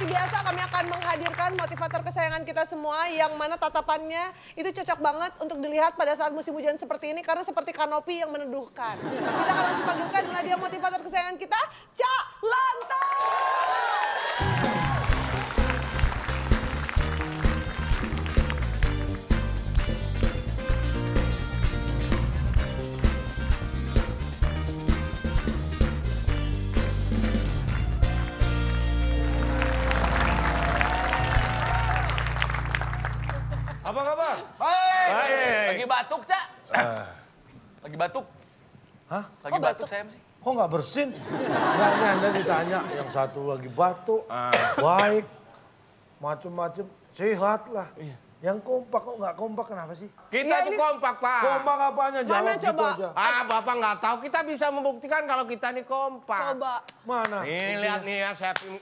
biasa kami akan menghadirkan motivator kesayangan kita semua yang mana tatapannya itu cocok banget untuk dilihat pada saat musim hujan seperti ini karena seperti kanopi yang meneduhkan. Kita akan langsung panggilkan adalah dia motivator kesayangan kita, Cak Lontong. Apa kabar? Baik. Lagi batuk, Cak. Lagi batuk. Hah? Lagi batuk saya sih. Kok nggak bersin? Nggak, ini Anda ditanya. Yang satu lagi batuk, baik, macem-macem, sehat lah. Yang kompak, kok nggak kompak kenapa sih? Kita Iya, tuh ini- kompak, Pak. Kompak apanya? Jawab Mana gitu coba? aja. Bapak nggak tahu. Kita bisa membuktikan kalau kita nih kompak. Coba. Mana? Nih, lihat nih ya.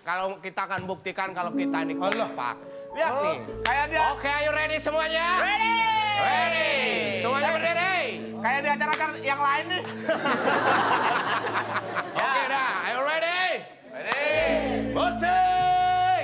Kalau kita akan buktikan kalau kita nih Alah. kompak. Lihat nih. Kayak dia, Oke, ayo ready semuanya? Ready! Ready. Semuanya berdiri. kayak di acara yang lain nih. Oke, dah. Ayo ready? Ready! Musik.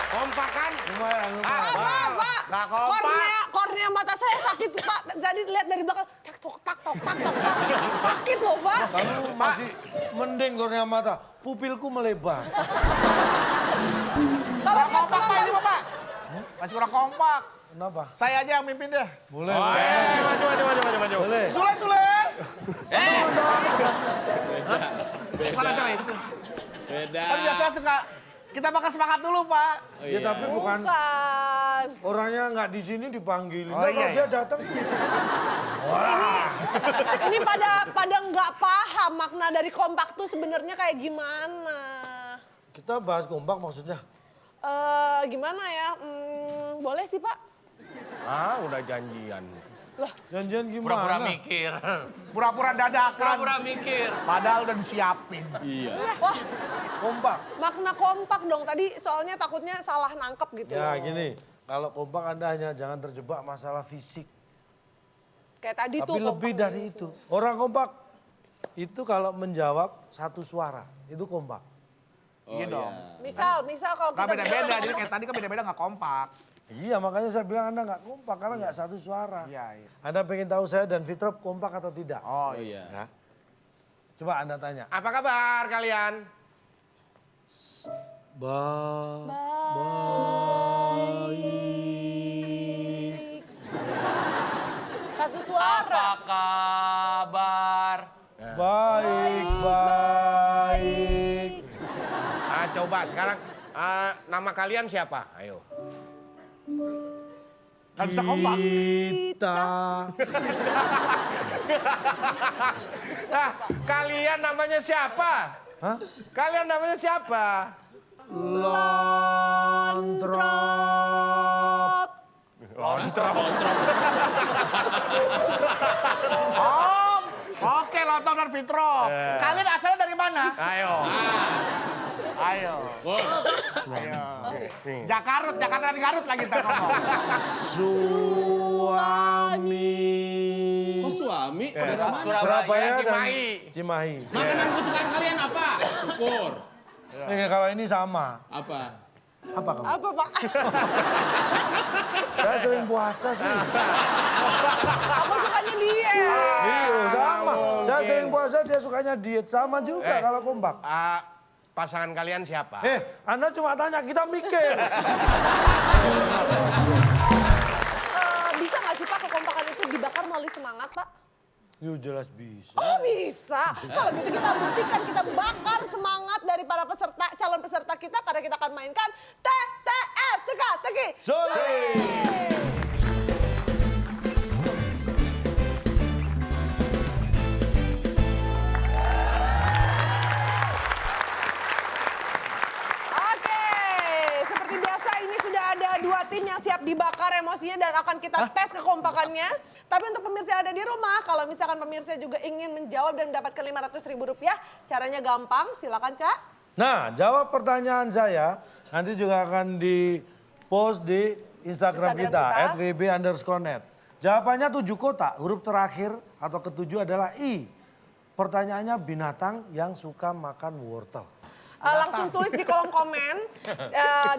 Kompak kan? Lumayan, lumayan. Pak, Nggak kompak. kornea mata saya sakit, Pak. Tadi lihat dari belakang, tak tok, tak tok, tak tok. Sakit loh, Pak. Kamu masih mending kornea mata. Pupilku melebar. Kalau Kurang kompak, Pak, ini, Pak. Masih kurang kompak. Kenapa? Saya aja yang mimpin deh. Boleh. Maju. Boleh. Sule! Mana cara itu? Beda. Kan biasa suka kita makan semangat dulu, Pak. Ya tapi bukan Bukan. orangnya nggak di sini dipanggilin. Oh, Nah, iya, kalau dia iya. datang, Ini pada nggak paham makna dari kompak tuh sebenarnya kayak gimana. kita bahas kompak maksudnya. Gimana ya? Boleh sih, Pak. Udah janjian. Janjian gimana? Pura-pura mikir. Pura-pura dadakan. Pura-pura mikir. Padahal udah disiapin. Iya. Wah, Kompak. makna kompak dong. Tadi soalnya takutnya salah nangkep gitu. Ya loh. gini, kalau kompak Anda hanya jangan terjebak masalah fisik. Kayak tadi tuh Tapi lebih kompak dari itu. Orang kompak itu kalau menjawab satu suara, itu kompak. Iya dong. Misal kalau Nggak kita beda-beda, jadi kayak tadi kan beda-beda nggak kompak. Iya, makanya saya bilang Anda nggak kompak karena nggak satu suara. Iya. Anda pengen tahu saya dan Fitrop kompak atau tidak? Oh Oh iya. iya. Ya. Coba Anda tanya. Apa kabar kalian? Baik. satu suara. Apa kabar? Baik. Coba sekarang nama kalian siapa? Ayo. Nggak bisa kompak. Kita. Kalian namanya siapa? Hah? Kalian namanya siapa? Lontrop. Oh, oke Lontong dan Fitro. Kalian asalnya dari mana? Ayo. Ayo. Jakarta dan Garut lagi ntar ngomong. Suami. Kok suami? Dari mana? Surabaya dan Cimahi. Cimahi. Makanan kesukaan kalian apa? Syukur. Kalau ini sama. Apa? Apa kamu? Apa, Pak? Saya sering puasa sih. Aku sukanya dia. Iya, sama. Saya mungkin. sering puasa, dia sukanya diet. Sama juga kalau kompak. Pasangan kalian siapa? Anda cuma tanya, kita mikir. Bisa nggak sih, Pak, kekompakan itu dibakar melalui semangat, Pak? Yuk jelas bisa. Oh, bisa. Kalau gitu kita buktikan, kita bakar semangat dari para peserta, calon peserta kita karena kita akan mainkan TTS Teka-teki. Sore. yang siap dibakar emosinya dan akan kita tes kekompakannya. Tapi untuk pemirsa yang ada di rumah, kalau misalkan pemirsa juga ingin menjawab dan mendapatkan Rp500.000, caranya gampang, silakan Cak. Nah, jawab pertanyaan saya nanti juga akan di-post di Instagram kita, @wb_net. Jawabannya 7 kotak, huruf terakhir atau ketujuh adalah I. Pertanyaannya binatang yang suka makan wortel. Langsung tulis di kolom komen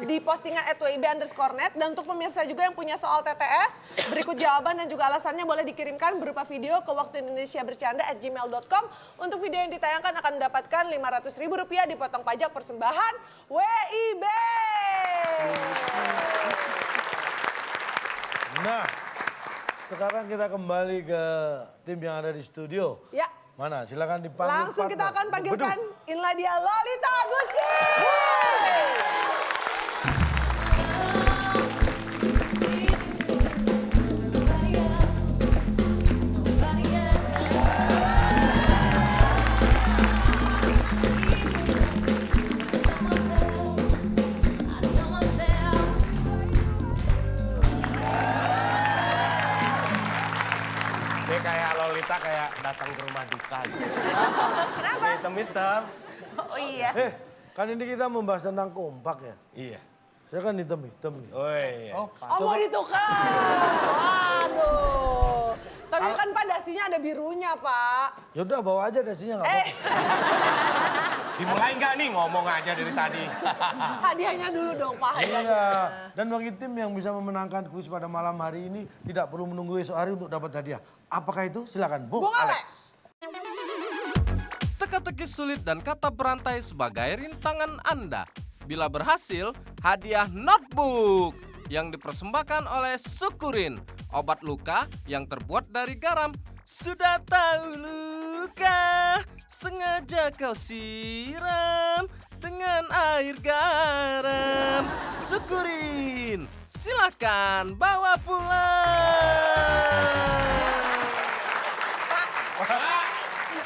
di postingan @wb_net. Dan untuk pemirsa juga yang punya soal TTS, berikut jawaban dan juga alasannya boleh dikirimkan berupa video ke waktuindonesiabercanda@gmail.com. Untuk video yang ditayangkan akan mendapatkan Rp500.000 dipotong pajak persembahan WIB. Nah, sekarang kita kembali ke tim yang ada di studio. Ya. Mana? Silakan dipanggil. Langsung kita partner. akan panggilkan, inilah dia Lolita Agusti. Ini kayak Lolita kayak datang ke rumah duka. Kenapa? Hitam-hitam. Oh iya. Kan ini kita membahas tentang kompak ya. Iya. Saya kan hitam-hitam nih. Oh iya. Oh mau ditukar. Waduh. Tapi kan Pak dasinya ada birunya Pak. Ya udah bawa aja dasinya nggak apa-apa. Dimulai nggak nih ngomong aja dari tadi. Hadiahnya dulu dong Pak. Iya. Dan bagi tim yang bisa memenangkan kuis pada malam hari ini tidak perlu menunggu esok hari untuk dapat hadiah. Apakah itu? Silakan Bung Bung Alex. Teka-teki sulit dan kata berantai sebagai rintangan Anda. Bila berhasil, hadiah notebook yang dipersembahkan oleh Syukurin, obat luka yang terbuat dari garam. Sudah tahu luka, sengaja kau siram dengan air garam. Syukurin, silakan bawa pulang.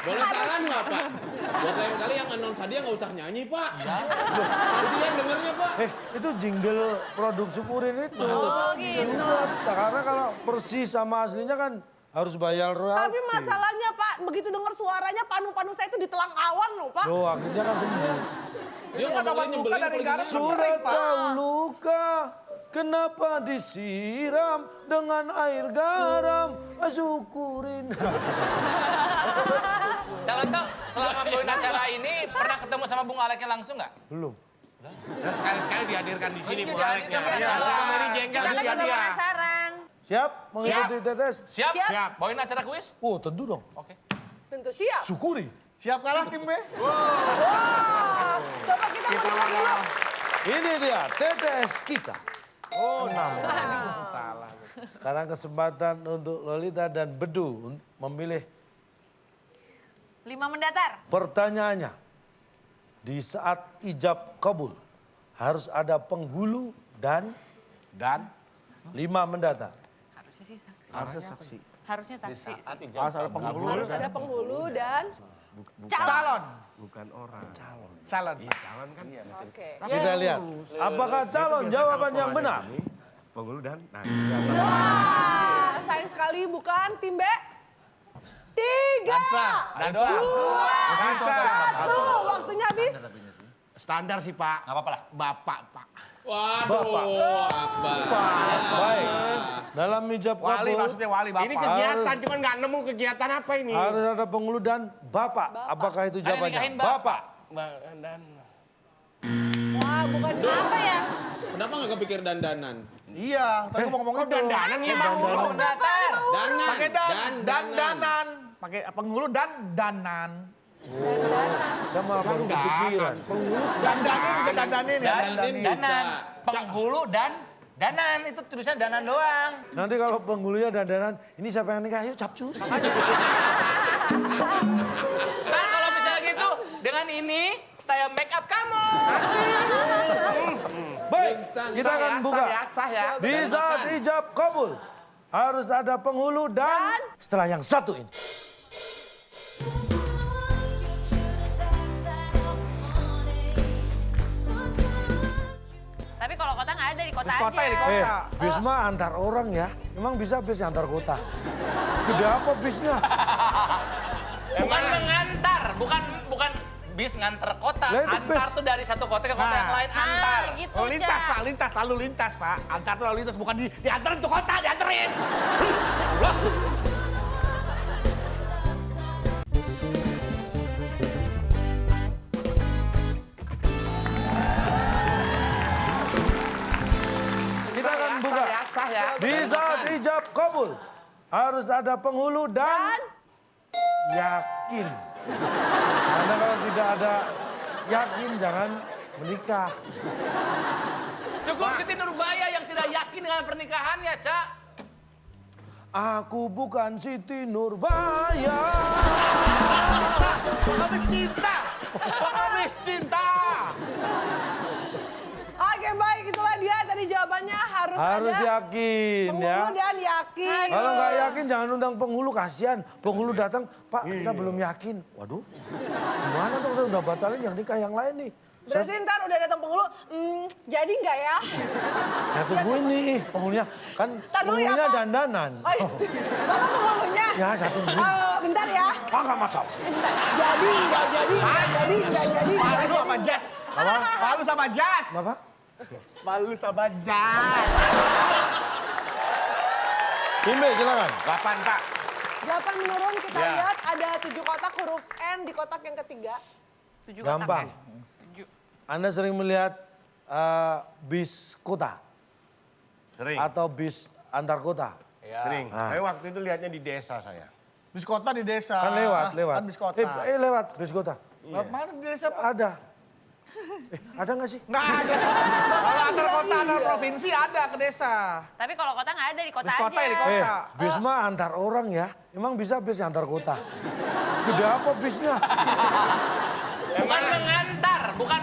Boleh saran nggak Pak? Buat lain kali yang announce hadiah nggak usah nyanyi Pak. Kasihan dengernya Pak. Itu jingle produk Syukurin itu. Oh, gitu. Sudah, karena kalau persis sama aslinya kan harus bayar royalti. Tapi masalahnya Pak, begitu dengar suaranya panu-panu saya itu ditelang awan loh Pak. Loh, akhirnya kan sembuh. Dia ngomongnya nyebelin dari garam. Sudah tahu luka, kenapa disiram dengan air garam? Syukurin. Calonto, selama bawain acara ini pernah ketemu sama Bung Aleknya langsung nggak? Belum. Nah, sekali-sekali dihadirkan di sini Iya, Bu Aleknya. dihadirkan. Sama Mary Jengkel Kita kasih kan udah hadiah. penasaran. Siap mengikuti tetes? Siap? Siap. Bawain acara kuis? Oh, tentu dong. Oke. Tentu siap. Syukuri. Siap kalah tim B? Wah, coba kita mendengar dulu. Ini dia TTS kita. Oh, 6. Salah. Sekarang kesempatan untuk Lolita dan Bedu memilih 5 mendatar. pertanyaannya. Di saat ijab kabul harus ada penghulu dan 5 mendatar. Harusnya sih saksi. Harusnya saksi. Harusnya saksi. Harus ada penghulu. Harus ada penghulu dan Calon. Calon. oke. Kita lihat. Apakah calon jawaban yang benar? Penghulu dan Wah, sayang sekali bukan tim B. 3, Dansa. 2, 1. Waktunya habis. standar sih Pak. Nggak apa-apa lah. Bapak Pak. Waduh, Akbar. Baik. Dalam ijab Wali kabul maksudnya wali bapak. Ini kegiatan, cuman nggak nemu kegiatan apa ini. harus ada penghulu dan bapak. Apakah itu Kan yang jawabannya? nikahin bapak. Dan Wah, bukan Apa ya? Kenapa nggak kepikir dandanan? Iya, tadi ngomong-ngomong dandanan ya Bang. Datar. Danan. Pakai danan. Pakai penghulu dan danan. Sama baru kepikiran. Dandanin bisa dandanin ya. Dandanin bisa. Danan. Penghulu dan danan. Itu tulisannya danan doang. Nanti kalau penghulunya dandanan, ini siapa yang nikah? Ayo capcus. Nah kalau misalnya gitu, dengan ini saya make up kamu. Baik, kita akan buka. Sah ya. Di saat ijab kabul harus ada penghulu dan setelah yang satu ini. Tapi kalau kota nggak ada di kota Bis kota ya di aja. kota. bis mah antar orang ya. Emang bisa bis antar kota? Segede apa bisnya? Bukan mengantar, bukan bis nganter kota. Lah, itu Antar bis. tuh dari satu kota ke kota Nah. yang lain, antar. Nah, gitu, Lalu lintas Cak. Pak, lintas, lalu lintas Pak. Antar tuh lalu lintas, bukan diantarin tuh kota, dianterin. Allah. Kita akan buka. Sah ya. Di saat ijab kabul harus ada penghulu dan yakin. Karena kalau tidak ada yakin jangan menikah. Cukup Siti Nurbaya yang tidak yakin dengan pernikahannya, Cak. Aku bukan Siti Nurbaya. Pengemis cinta. Pengemis cinta. Oke baik, itulah dia tadi jawabannya harus Harus ada yakin ya. penghulu dan yakin. Kalau nggak yakin jangan undang penghulu, kasihan. Penghulu datang, Pak kita belum yakin. Waduh, gimana dong saya udah batalin yang nikah yang lain nih. Berarti ntar udah datang penghulu, jadi nggak ya? Saya tungguin nih penghulunya. Kan Tar dulu ya, penghulunya Pak. dandanan. Oh, iya. Bapak penghulunya? Ya, saya tungguin. Bentar ya. Ah, nggak masalah. Bentar. Jadi, nggak jadi, nggak jadi, nggak jadi. nggak Malu jadi. sama jas. Apa? Malu sama jas. Apa? Malu sama jas. Kimbe, silakan. 8 Pak. 8 menurun, kita Ya. lihat ada 7 kotak huruf N di kotak yang ketiga. 7 Gampang. kotak. Anda sering melihat bis kota Sering. atau bis antar kota? Sering. Ah. Saya waktu itu lihatnya di desa saya. Bis kota di desa. Kan lewat. Kan bis kota. Lewat bis kota. Mana di desa Pak? Ada. Ada nggak sih? Nggak ada. Kalau antar kota, antar provinsi ada ke desa. Tapi kalau kota nggak ada di kota Bis kota aja. ya di kota. Bis mah antar orang ya. Emang bisa bis antar kota? Segede apa bisnya? Bukan mengantar, bukan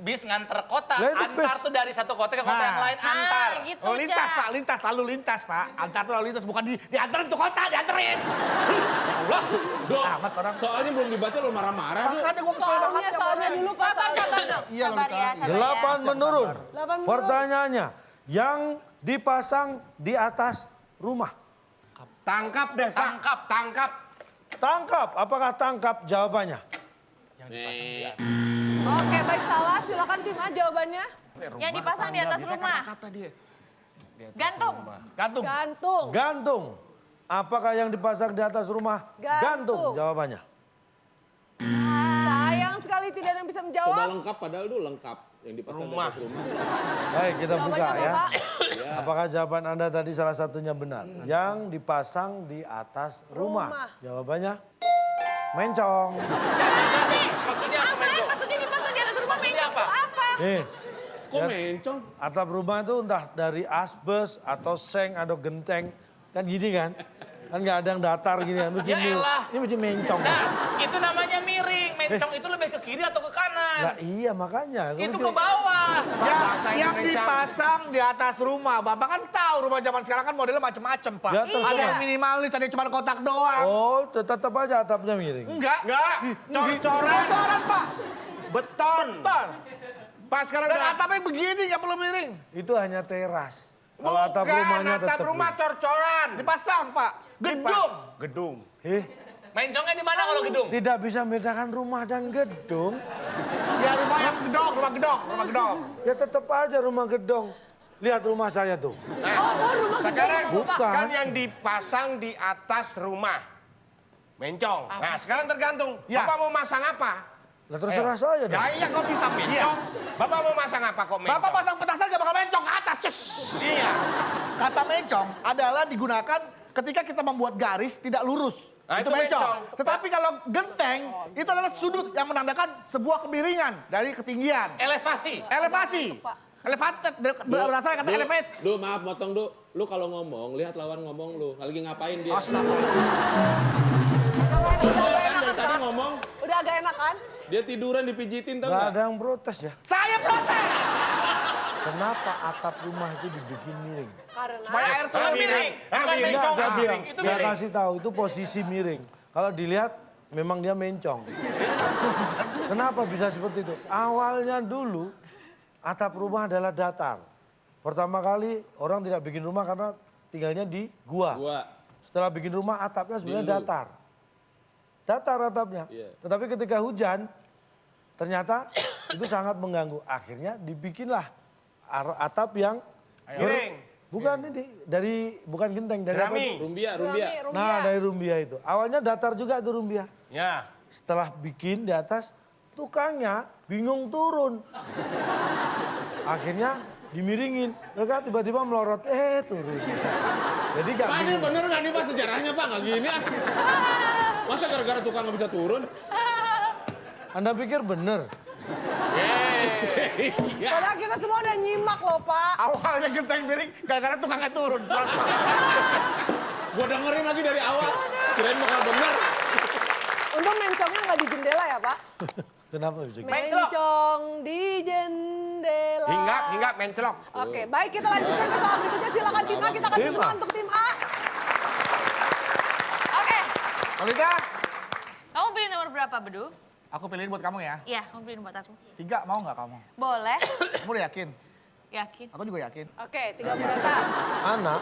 bis nganter kota. Lah, itu Antar bis. tuh dari satu kota ke kota Nah. yang lain, Nah, antar. gitu, Lalu lintas Cak. Pak, lintas, lalu lintas Pak. Antar tuh lalu lintas, bukan dianterin tuh kota, dianterin. Allah. Dok, Amat orang. soalnya belum dibaca lo marah-marah, Dok. Makanya gue kesel banget. Soalnya dulu Pak. Sabar dong. Iya, Sabar Lolita. ya, sabar 8 ya. menurun. 8 menurun. Pertanyaannya, yang dipasang di atas rumah. Tangkap deh, Pak. Tangkap. Tangkap. Tangkap, apakah tangkap jawabannya? Nih, Oke, baik salah. Silakan Tim A jawabannya. Yang dipasang di atas rumah. Gantung. Gantung. Gantung. Gantung. Apakah yang dipasang di atas rumah? Gantung. Jawabannya. Sayang sekali tidak ada yang bisa coba menjawab. lengkap padahal dulu lengkap yang dipasang di atas rumah. Baik, kita buka Jawabannya ya. apa, Pak? Apakah jawaban Anda tadi salah satunya benar? Yang dipasang di atas rumah. Rumah. Jawabannya mencong. Maksudnya apa, Menco? Maksudnya dipasang di atas rumah Maksudnya mencong apa? tuh apa? Nih, Kok mencong? atap rumah itu entah dari asbes atau seng atau genteng. Kan gini kan? Kan nggak ada yang datar gini kan. Mesti Ya elah. ini mesti mencong. Nah, itu namanya miring. Mencong itu lebih ke kiri atau ke kanan? Lah iya makanya. Itu ke bawah. Yang dipasang di atas rumah. Bapak kan tahu rumah zaman sekarang kan modelnya macam-macam Pak. Di atas Ada rumah. yang minimalis, ada yang cuma kotak doang. Oh, tetap aja atapnya miring. Enggak. Enggak. Cor-coran. Kotoran Pak. Beton. Betul. Pak sekarang Dan udah. atapnya begini, nggak perlu miring. Itu hanya teras. Kalau atap Bukan, rumahnya atap tetap. rumah cor-coran. Dipasang Pak. Gedung. Gedung. Mencongnya di mana kalau gedung? Tidak bisa membedakan rumah dan gedung. Ya rumah yang gedong, rumah gedong, rumah gedong. Ya tetap aja rumah gedung. Lihat rumah saya tuh. Nah, sekarang Bukan. kan yang dipasang di atas rumah. Mencong. Nah, sekarang tergantung. Ya. Bapak mau masang apa? Lah terserah saya dong. Ya iya kok bisa mencong. Bapak mau masang apa kok mencong? Bapak pasang petasan nggak bakal mencong ke atas. Cus. Iya. Kata mencong adalah digunakan ketika kita membuat garis tidak lurus. Nah, itu itu mencong. mencong. Tetapi kalau genteng, itu adalah sudut yang menandakan sebuah kemiringan dari ketinggian. Elevasi. Elevasi. Elevated, berasal dari kata Du, elevate. Du, maaf potong Du. Lu kalau ngomong, lihat lawan ngomong lu. Lagi ngapain dia? Kan dari tadi ngomong, Udah agak enak kan? dia tiduran dipijitin tau Gak nggak? ada yang protes ya. Saya protes. Kenapa atap rumah itu dibikin miring? Karena Supaya air Bukan turun. miring. Bukan miring. Enggak, mencong. saya bilang. Itu Saya miring. kasih tahu itu posisi miring. Kalau dilihat memang dia mencong. Kenapa bisa seperti itu? Awalnya dulu atap rumah adalah datar. Pertama kali orang tidak bikin rumah karena tinggalnya di gua. Setelah bikin rumah atapnya sebenarnya datar. Datar atapnya. Tetapi ketika hujan ternyata itu sangat mengganggu. Akhirnya dibikinlah atap yang bukan ini bukan genteng dari apa itu? Rumbia. Nah, dari rumbia itu. Awalnya datar juga itu rumbia. Ya. Setelah bikin di atas, tukangnya bingung turun. Akhirnya dimiringin. Mereka tiba-tiba melorot, turun. Jadi gak Pak, ini bingung. bener nggak nih Pak sejarahnya Pak? Nggak gini ah. Masa gara-gara tukang nggak bisa turun? Anda pikir bener? Padahal kita semua udah nyimak loh, Pak. Awalnya genteng miring, gara-gara tukangnya turun. Gua dengerin lagi dari awal. Kirain bakal bener. Untung mencongnya nggak di jendela ya, Pak? Kenapa bisa gitu? Mencong di jendela. Hingga mencelok. Oke, baik kita lanjutkan ke soal berikutnya. Silakan tim A, kita kasih Tim A. semua untuk tim A. Oke, Lolita, kamu pilih nomor berapa, Bedu? aku pilihin buat kamu ya. Iya, kamu pilih buat aku. 3 mau nggak kamu? Boleh. Kamu udah yakin? Yakin. Aku juga yakin. Oke, 3 berkata. Anak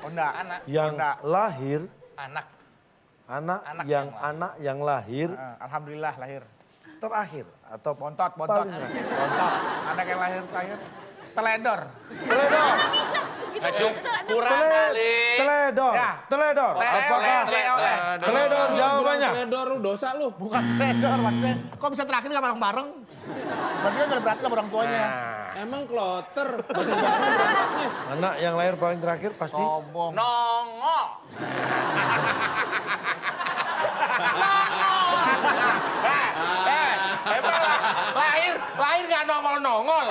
Honda. yang Honda. lahir, Anak. anak yang lahir Alhamdulillah lahir. terakhir atau Bontot. paling terakhir. Bontot. Anak yang lahir terakhir. Teledor. Teledor. Bisa. Gitu. Kurang kali. Teledor. Ya. Teledor. Apakah teledor jawabannya? Teledor lu dosa lu. Bukan teledor maksudnya. Kok bisa terakhir nggak bareng-bareng? Berarti kan berarti sama orang tuanya. Emang kloter. Bareng-bareng berangkatnya. Anak yang lahir paling terakhir pasti Sombong. Nongol. Lahir nggak nongol-nongol.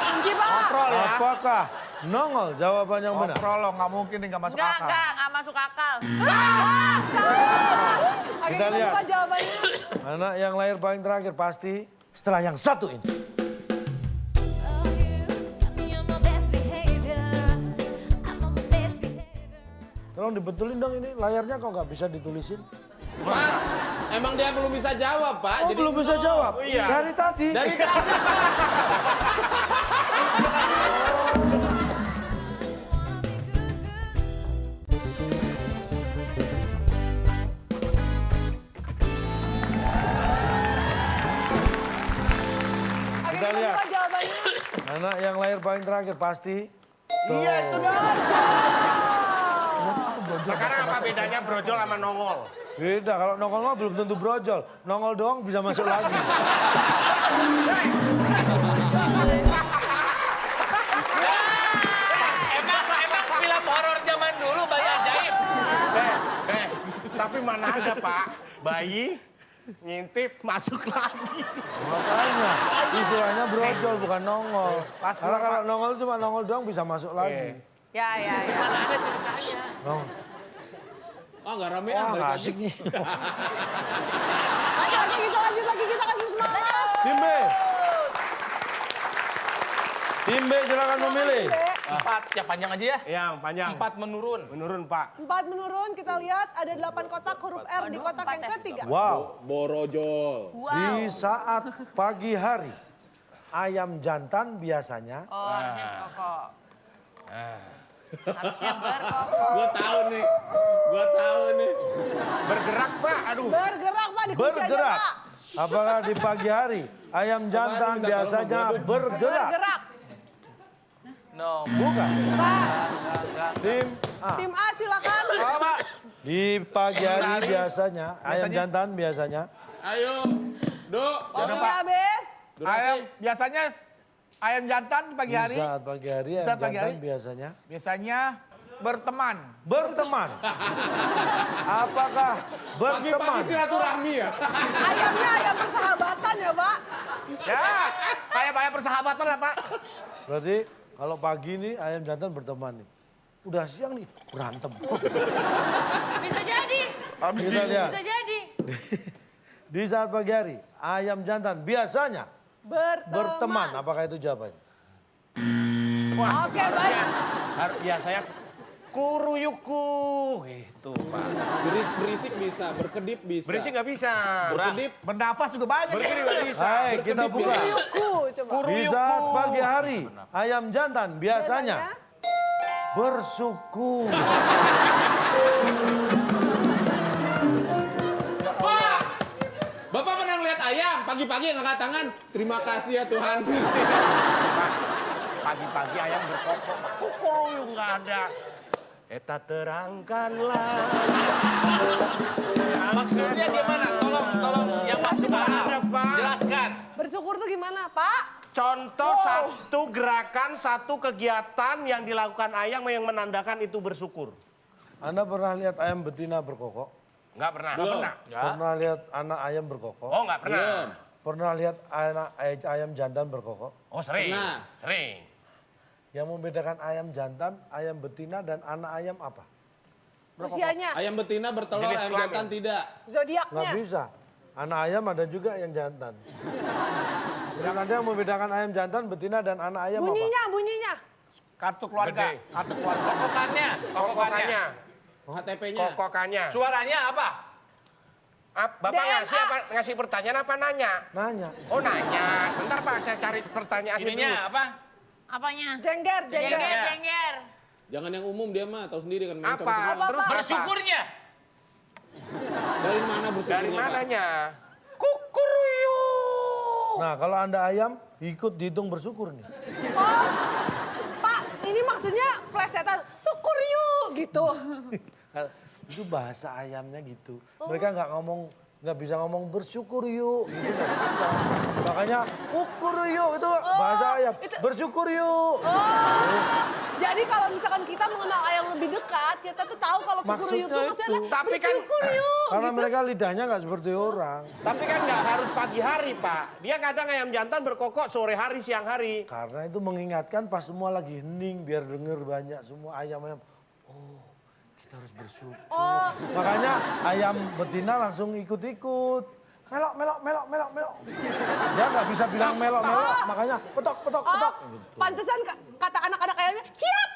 Kunci, Pak. Kontrol ya. apakah nongol jawaban yang benar? Kontrol lo, nggak mungkin nih nggak masuk akal. Enggak masuk akal. Oke, Kita lihat. buka jawabannya. Anak yang lahir paling terakhir pasti setelah yang satu ini. Tolong dibetulin dong ini layarnya kok nggak bisa ditulisin? Pak, emang dia belum bisa jawab Pak. Oh belum bisa jawab? iya. Dari tadi. Dari tadi. Oke, Kita kita lihat. buka jawabannya. Anak yang lahir paling terakhir pasti. Iya itu dia. Sekarang apa bedanya brojol sama nongol? Beda, kalau nongol mah belum tentu brojol. Nongol doang bisa masuk lagi. Emang film horor zaman dulu bayi ajaib. Tapi mana ada Pak, bayi ngintip masuk lagi. Makanya istilahnya brojol bukan nongol. Karena kalau nongol cuma nongol doang bisa masuk lagi. Ya. Mana ada ceritanya. Nongol. Ah nggak rame Wah balik nggak lagi. asik nih. Oke, kita lanjut lagi, kita kasih semangat. Tim B. Tim B silakan memilih. 4, ya panjang aja ya. Ya, panjang. 4 menurun. Menurun Pak. 4 menurun, kita lihat ada 8 kotak huruf R di kotak yang ketiga. Wow. Borojol. Di saat pagi hari ayam jantan biasanya Oh, harusnya berkokok. Harusnya berkokok. Gua tahu nih. Bergerak Pak, aduh. Bergerak, Pak, dikunci aja, bergerak. Pak. Apakah di pagi hari ayam jantan minta tolong biasanya sama gua, bergerak? Bergerak. No. Bukan. Pak, Tim A. tim A silakan. Di pagi hari biasanya ayam jantan biasanya Ayo. Dok. Waktunya habis. Ayam biasanya ayam jantan pagi di hari saat pagi hari ayam Saat pagi jantan hari? biasanya biasanya berteman. berteman. Apakah berteman? Pagi-pagi silaturahmi ya. Ayamnya ayam persahabatan ya, Pak. Ya, kayak persahabatan lah Pak. Berarti kalau pagi nih ayam jantan berteman nih. Udah siang nih berantem. Bisa jadi. Kita lihat. Bisa jadi. Di saat pagi hari ayam jantan biasanya berteman. Apakah itu jawabannya? Oke, baik. Ya saya Kuruyuku. Itu, Pak. Berisik bisa, berkedip bisa. Berisik nggak bisa. Berkedip. Bernafas juga banyak. Berkedip nggak bisa. Hai, kita Berkedip buka. Kuruyuku, coba. Di saat pagi hari, ayam jantan biasanya bersyukur. Bapak pernah ngeliat ayam, pagi-pagi ngangkat tangan. Terima kasih ya Tuhan. Pagi-pagi ayam berkokok. Kukuruyuk nggak ada. Eta terangkanlah. Maksudnya gimana? Tolong yang masuk akal. Ada, Pak. Jelaskan. Bersyukur tuh gimana, Pak? Contoh satu gerakan, satu kegiatan yang dilakukan ayam yang menandakan itu bersyukur. Anda pernah lihat ayam betina berkokok? Nggak pernah. Belum. Pernah lihat anak ayam berkokok? Oh, nggak pernah. Belum. Pernah lihat anak ayam jantan berkokok? Oh, sering. Pernah. Sering. Yang membedakan ayam jantan, ayam betina, dan anak ayam apa? Usianya, Ayam betina bertelur, Jenis ayam kelamin. jantan tidak. Nggak zodiaknya. bisa. Anak ayam ada juga yang jantan. Yang ada yang membedakan ayam jantan, betina, dan anak ayam apa? Bunyinya. Kartu keluarga. Gede. Kartu keluarga. Kokokannya. Kokokannya. KTP-nya. Kokokannya. Suaranya apa? Bapak DNA. ngasih pertanyaan apa nanya? Nanya. Oh, nanya. Bentar, Pak, saya cari pertanyaannya dulu. Ininya apa? Apanya? Jengger. Jengger. Jangan yang umum dia mah, tahu sendiri kan. ngancam Apa? semua. Terus apa? Bersyukurnya. Dari mana bersyukurnya, Dari Pak? mananya? Kukuruyuk. Nah, kalau Anda ayam, ikut dihitung bersyukur nih. Oh, Pak, ini maksudnya plesetan. Syukur yuk, gitu. Itu bahasa ayamnya gitu. Mereka nggak bisa ngomong bersyukur yuk, gitu nggak bisa. Makanya ukur yuk itu bahasa ayam. Bersyukur yuk. Jadi kalau misalkan kita mengenal ayam lebih dekat, kita tuh tahu kalau kukur yuk Maksudnya itu maksudnya itu. Tapi kan- bersyukur yuk. Karena gitu. mereka lidahnya nggak seperti orang. Tapi kan nggak harus pagi hari, Pak. Dia kadang ayam jantan berkokok sore hari, siang hari. Karena itu mengingatkan pas semua lagi hening biar denger banyak semua ayam-ayam. Oh, kita harus bersyukur. Oh. Makanya ayam betina langsung ikut-ikut. Melok, melok, melok, melok, melok. Dia nggak bisa bilang melok, melok. Makanya petok, petok, Oh, petok. Gitu. pantesan kata anak-anak ayamnya ciap,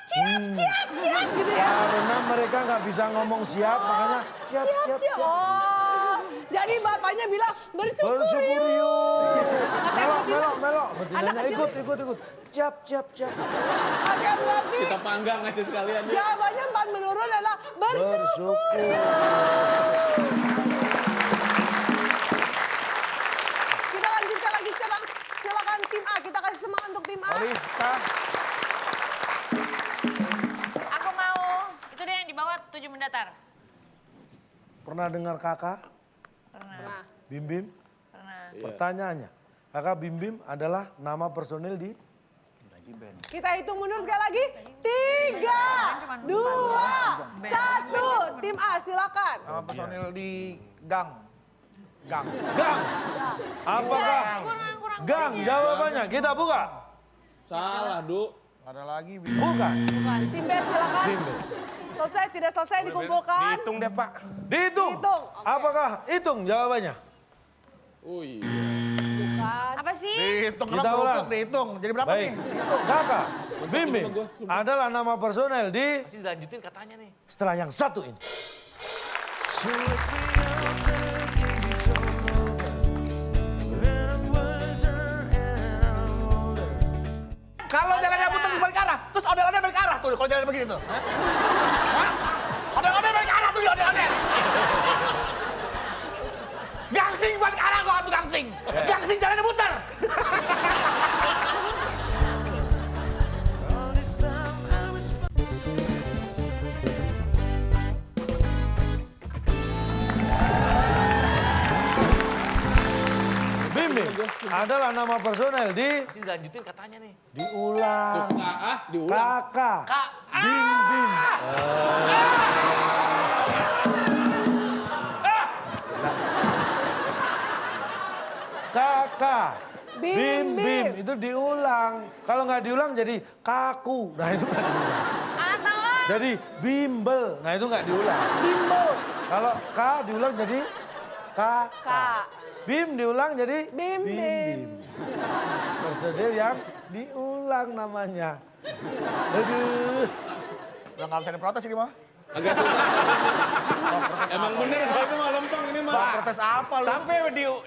gitu ya. Karena mereka nggak bisa ngomong siap, makanya siap, siap, siap. Oh, jadi bapaknya bilang bersyukur, Bersyukur yuk. yuk. Melok, betina. melok, melok. Betinanya Anak kecil. ikut. Siap, siap, siap. Oke, berarti Kita panggang aja sekalian ya. jawabannya 4 menurut adalah bersyukur. Kita lanjutkan lagi sekarang. Silakan tim A, kita kasih semangat untuk tim A. Alista. Aku mau. Itu dia yang di bawah 7 mendatar. Pernah dengar kakak Pernah. Bim Bim? Pernah. Pertanyaannya, kakak Bim Bim adalah nama personil di Kita hitung mundur sekali lagi. 3, 2, 1. Tim A, silakan. Nama personil di gang. Gang. Gang. Apakah Kurang. Gang? Jawabannya kita buka. Salah, Du. Ada lagi. Buka. Bukan. Tim B, silakan. Bim Bim. Selesai, tidak selesai dikumpulkan. Dihitung deh, Pak. Dihitung. Hitung. Oke. Apakah hitung jawabannya? Oh iya. Bukan. Apa sih? Dihitung, Kita kenapa ulang. kerupuk dihitung. Jadi berapa Baik. nih? Kakak Bim Bim adalah nama personel di Masih dilanjutin katanya nih. setelah yang satu ini. Kalau jalannya putar di balik arah, terus ondel-ondel balik arah tuh kalau jalan begini tuh. Hah? Ondel-ondel balik arah tuh, ondel-ondel. Gangsing balik arah gua tuh gangsing. Gangsing jalannya putar. Bim Bim adalah nama personel di Masih dilanjutin katanya nih. diulang. Diulang. Kakak Bim Bim. Kakak Bim Bim Bim. Bim itu diulang. Kalau nggak diulang jadi kaku. Nah itu nggak diulang. Atau Jadi bimbel. Nah itu nggak diulang. Bimbo. Kalau K diulang jadi kakak. Bim diulang jadi Bim Bim. Personil yang diulang namanya. Aduh. Udah nggak bisa diprotes ini mah. Agak susah. Emang bener kalau itu mah lempeng ini mah. Protes apa lu? Tapi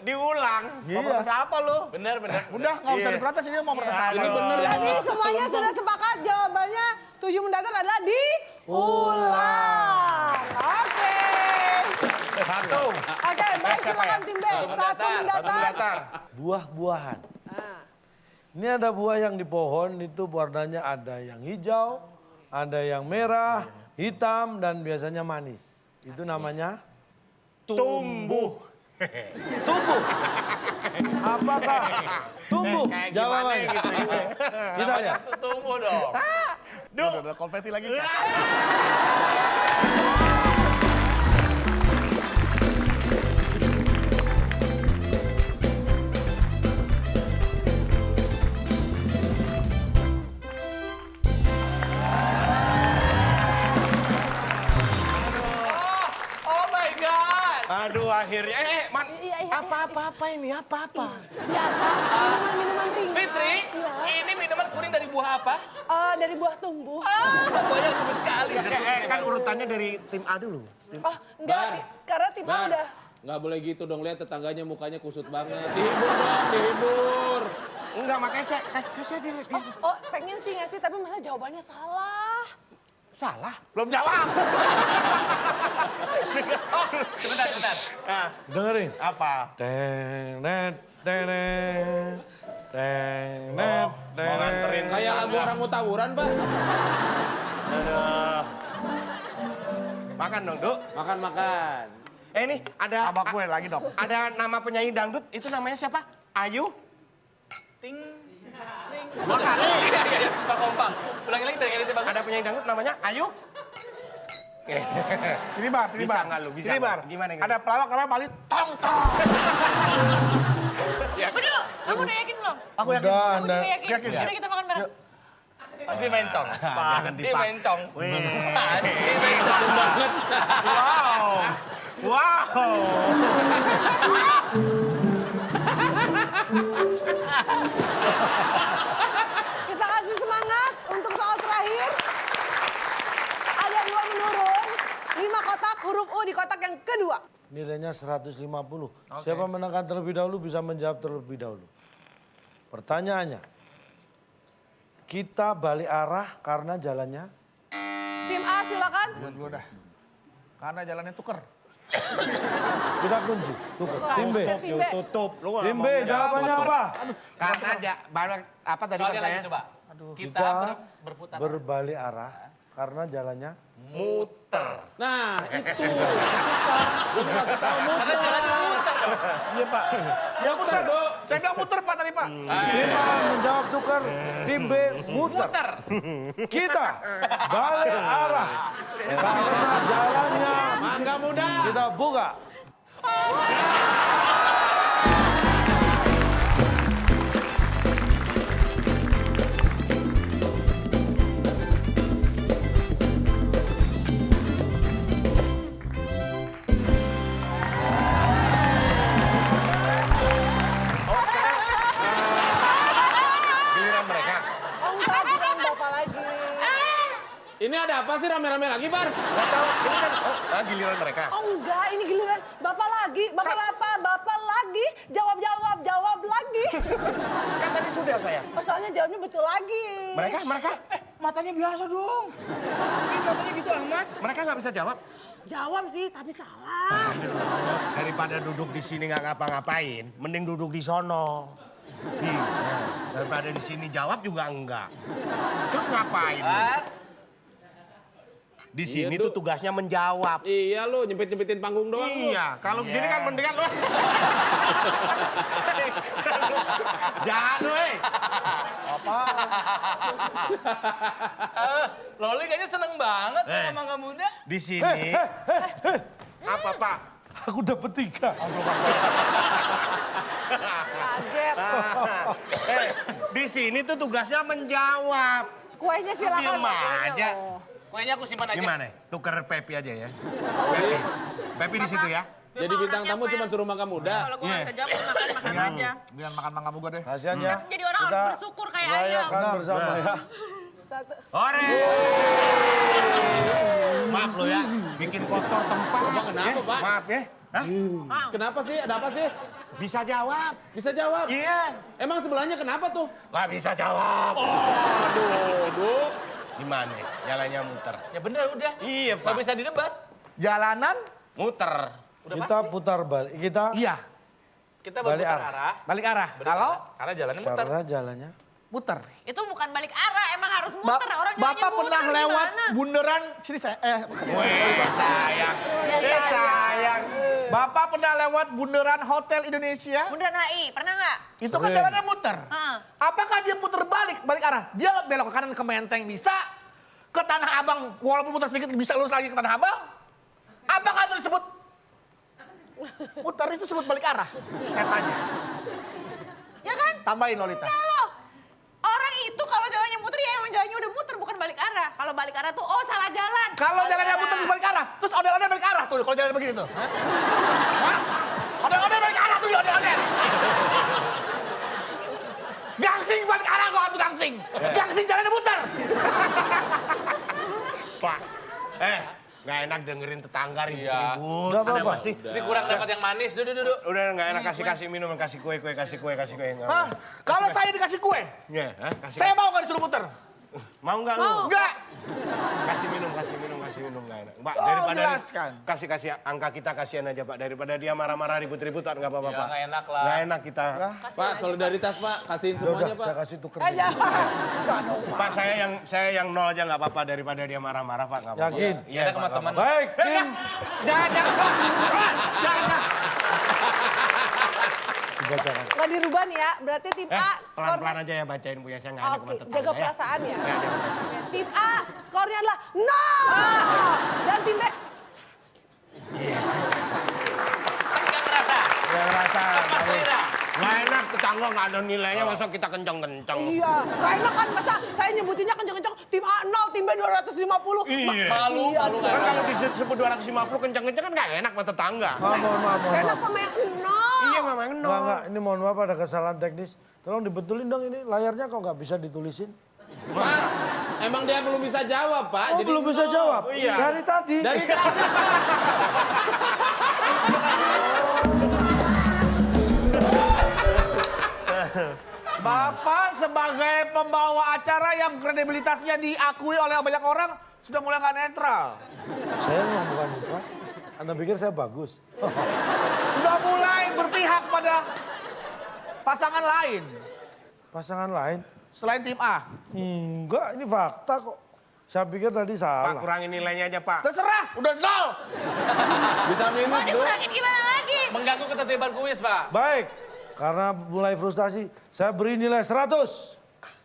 diulang. Mau protes apa lu? Bener. Udah nggak usah diprotes ini mau protes apa? Ini bener. Jadi semuanya sudah sepakat jawabannya 7 mendatar adalah diulang. Oke. Satu. Oke, baik silakan tim B. Satu mendatar. Buah-buahan. Nah, Ini ada buah yang di pohon itu warnanya ada yang hijau, ada yang merah, hitam dan biasanya manis. Itu namanya Tumbuh. tumbuh. Apakah tumbuh? Kayak Jawabannya. gimana gitu. Kita lihat. Tumbuh dong. Udah konfeti lagi. Oh my God. Aduh akhirnya. Man. Iya. Apa ini? Apa? Biasa, minuman ringan. Fitri, Iya. ini minuman kuning dari buah apa? Dari buah tumbuh. Buahnya tumbuh sekali. Kan urutannya dari tim A dulu. Oh, enggak, Bar. karena tim A Bar, udah. nggak boleh gitu dong, lihat tetangganya mukanya kusut banget. Dihibur dong, dihibur. Enggak, makanya saya kasih dia. Oh, pengen sih ngasih, tapi masa jawabannya salah. Salah? Belum jawab. Sebentar. Nah, Dengerin. apa? Teng net teng teng net Mau nganterin Kayak lagu orang mau tawuran, Pak. Aduh. Makan dong, Duk. Makan. Ini ada Abang gue lagi dong. ada nama penyanyi dangdut, itu namanya siapa? Ayu? Ting. Dua kali. Iya. Pak Kompang. Ulangi lagi dari kali bagus. Ada penyanyi dangdut namanya Ayu? Sini Bar, Bisa nggak lu? Bisa Sini nggak? Bar. Gimana? Ada pelawak namanya Bali Tong Tong. Bener, kamu udah yakin belum? Aku yakin. Udah, Aku Anda. juga yakin. Udah kita makan bareng. Pasti mencong. Pasti mencong. Pasti Wih. mencong. Wow. Kita kasih semangat untuk soal terakhir. Ada 2 menurun, 5 kotak huruf U di kotak yang kedua. Nilainya 150. Siapa menekan terlebih dahulu bisa menjawab terlebih dahulu. Pertanyaannya, kita balik arah karena jalannya Tim A silakan. Buat dulu dah. Karena jalannya tuker. kita kunci. Tukar. Tim B. Tim B. Tutup. Lu nggak Tim B mau jawabannya apa? Karena aja banyak apa tadi Soalnya lagi pertanyaan? coba. Kita Kita berputar. berbalik arah karena jalannya Muter. Nah, itu. Gue kasih tahu muter. Iya Pak. Ya muter. Saya bilang muter Pak tadi Pak. Tim A menjawab tukar, tim B muter. Kita balik arah karena jalannya Mangga muda. kita buka. Giliran mereka. Oh enggak, bukan Bapak lagi. Ini ada apa sih rame-rame lagi, Bar? Nggak tahu. Ini kan giliran mereka. Oh enggak, ini giliran Bapak lagi. Bapak lagi. Jawab lagi. Kan tadi sudah saya. Oh, soalnya jawabnya betul lagi. Mereka Matanya biasa dong. ini matanya gitu amat. Mereka nggak bisa jawab. Jawab sih, tapi salah. Daripada duduk di sini nggak ngapa-ngapain, mending duduk di sono. Iya. Daripada di sini jawab juga enggak. Terus ngapain? lu? Di sini Iya, tuh tugasnya menjawab. Iya lu, nyempit-nyempitin panggung doang lu. Iya, kalau begini kan mendingan lu. Jangan lu, Loli kayaknya seneng banget sama Mangga Muda. Di sini. Apa, Pak? Aku dapat 3. Kaget. Di sini tuh tugasnya menjawab. Kuenya silakan. Diem kuenya aja. loh. Kuenya aku simpan aja. Gimana? Tuker Pepi aja ya. Pepi di situ ya. Jadi bintang tamu cuma suruh Mangga muda. Kalau gue nggak bisa jawab, makan aja. Biar makan mangga muga deh. Kasihan ya. Jadi orang harus bersyukur kayak ayam. Rayakan bersama ya. 1. Ore. Maaf lo ya, bikin kotor tempat. Kenapa, Pak? Maaf ya. Hah? Kenapa sih? Ada apa sih? Bisa jawab. Bisa jawab? Iya. Emang sebelahnya kenapa tuh? Gak bisa jawab. Oh, duduk. Gimana? Jalannya muter. Ya bener udah. Iya, Gak Pak. bisa didebat. Jalanan Muter. Kita putar balik. Kita iya, Kita Balik berputar arah. arah. balik arah. Kalau Karena jalannya muter. karena jalannya. muter. Itu bukan balik arah, emang harus muter. Orang jalannya Bapak muter pernah lewat gimana? bundaran sini saya Weh, sayang. Sayang. Bapak pernah lewat bundaran Hotel Indonesia? Bundaran HI, pernah nggak? Itu kan Sering. jalannya muter. Heeh. Apakah dia putar balik arah? Dia belok ke kanan ke Menteng bisa, ke Tanah Abang walaupun putar sedikit bisa lurus lagi ke Tanah Abang? Apakah itu disebut muter itu disebut balik arah? Saya tanya. Ya kan? Tambahin Lolita. Kalau orang itu kalau jalannya muter ya emang jalannya udah muter bukan balik arah. Kalau balik arah tuh oh salah jalan. Kalau Balik jalannya arah. muter terus balik arah, terus ondel-ondel balik arah tuh kalau jalan begini tuh. Hah? Ondel-ondel balik arah tuh ondel-ondel. Gangsing balik arah kok tuh gangsing. Gangsing jalannya muter. Pak. Gak enak dengerin tetangga ribut-ribut. Nggak Ada apa-apa. apa sih? Ini kurang dapat yang manis. Duduk. Udah gak enak kasih minum, kasih kue. Nggak Hah? mau. Kalau saya dikasih kue, Ya, hah? Kasih. saya mau nggak disuruh muter? Mau nggak lu? Enggak. Kasih minum nggak enak. Pak, Oh, daripada jelaskan. kasih angka kita kasihan aja Pak. Daripada dia marah-marah ribut-ributan nggak apa-apa Ya, Pak. nggak enak lah. Nggak enak kita. Pak, solidaritas Pak. Kasihin Ya semuanya udah, Pak. saya kasih tuker. Pak saya yang nol aja nggak apa-apa daripada dia marah-marah Pak. Nggak apa-apa. Yakin? Iya Ada Pak, sama nggak teman. apa-apa. Baik, tim. Dibacakan. Nggak dirubah nih ya, berarti tim A Pelan-pelan aja ya bacain punya saya nggak enak Oke, sama tetangga jaga ya. perasaan ya. Ya, jaga perasaan. Tim A skornya adalah 0. Dan tim B Kan nggak ngerasa. Ya rasa. Apa selera? Nggak enak tetangga nggak ada nilainya masa kita kenceng-kenceng. iya, gak enak kan masa saya nyebutinnya kenceng-kenceng tim A 0, tim B 250. Iya. Malu Kan nggak kalau disebut 250 kenceng-kenceng kan nggak enak sama tetangga. Mohon maaf. Gak enak sama yang 0. Iya memang no. Enggak, ini mohon maaf ada kesalahan teknis. Tolong dibetulin dong ini layarnya kok nggak bisa ditulisin. Pak, emang dia belum bisa jawab Pak. Oh, belum bisa jawab? Oh, iya. Dari tadi. Dari tadi Bapak sebagai pembawa acara yang kredibilitasnya diakui oleh banyak orang sudah mulai nggak netral. Saya memang bukan mitra. Anda pikir saya bagus? Sudah mulai berpihak pada pasangan lain Pasangan lain? selain tim A. Enggak, ini fakta kok. Saya pikir tadi Pak salah. kurangin nilainya aja Pak. Terserah, udah 0. bisa Mau minus dong. dikurangin gimana lagi? Mengganggu ketertiban kuis, Pak. Baik, karena mulai frustasi, saya beri nilai 100.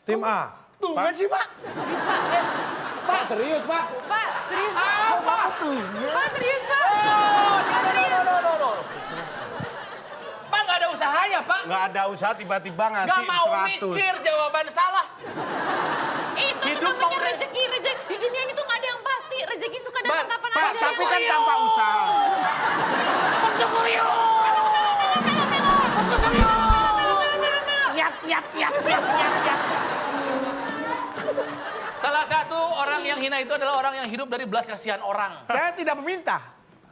Tim A. Tumben sih Pak. Pak, serius Pak. Pak, serius. Pak tuh. Pak, serius, Pak. No. Pak nggak ada usahanya, Pak. Nggak ada usaha tiba-tiba ngasih Nggak mau 100. mikir jawaban salah. Itu Hidup namanya mau- rezeki. Di dunia ini tuh nggak ada yang pasti. Rezeki suka datang Ban, kapan Pak, aja. tapi kan tanpa usaha. Bersyukur yuk. Salah satu orang yang hina itu adalah orang yang hidup dari belas kasihan orang. Saya tidak meminta.